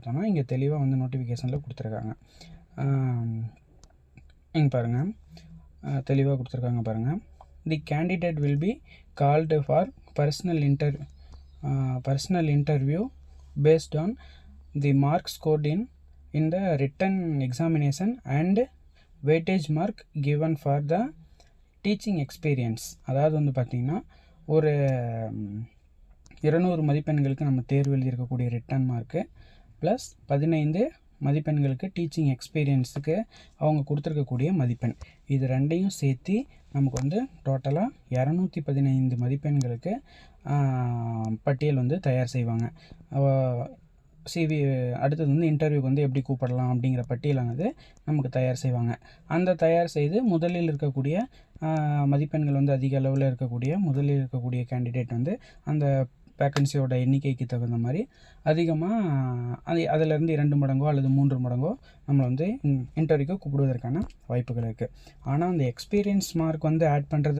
பார்த்தோம்னா இங்கே தெளிவாக வந்து நோட்டிஃபிகேஷனில் கொடுத்துருக்காங்க. இங்கே பாருங்கள், தெளிவாக கொடுத்துருக்காங்க பாருங்கள். The candidate will be called for personal interview based on the marks scored in the written examination and weightage mark given for the teaching experience. அதாவது வந்து பார்த்திங்கன்னா ஒரு 200 மதிப்பெண்களுக்கு நம்ம தேர்வு எழுதியிருக்கக்கூடிய ரிட்டன் மார்க்கு ப்ளஸ் 15 மதிப்பெண்களுக்கு டீச்சிங் எக்ஸ்பீரியன்ஸுக்கு அவங்க கொடுத்துருக்கக்கூடிய மதிப்பெண், இது ரெண்டையும் சேர்த்து நமக்கு வந்து டோட்டலாக 215 மதிப்பெண்களுக்கு பட்டியல் வந்து தயார் செய்வாங்க. சிவி அடுத்தது வந்து இன்டர்வியூக்கு வந்து எப்படி கூப்பிடலாம் அப்படிங்கிற பட்டியலானது நமக்கு தயார் செய்வாங்க. அந்த தயார் செய்து முதலில் இருக்கக்கூடிய மதிப்பெண்கள் வந்து அதிக அளவில் முதலில் இருக்கக்கூடிய கேண்டிடேட் வந்து அந்த வேக்கன்சியோட எண்ணிக்கைக்கு தகுந்த மாதிரி அதிகமாக அதிலேருந்து 2 மடங்கோ அல்லது 3 மடங்கோ நம்மளை வந்து இன்டர்வியூக்கு கூப்பிடுவதற்கான வாய்ப்புகள் இருக்குது. ஆனால் அந்த எக்ஸ்பீரியன்ஸ் மார்க் வந்து ஆட் பண்ணுறது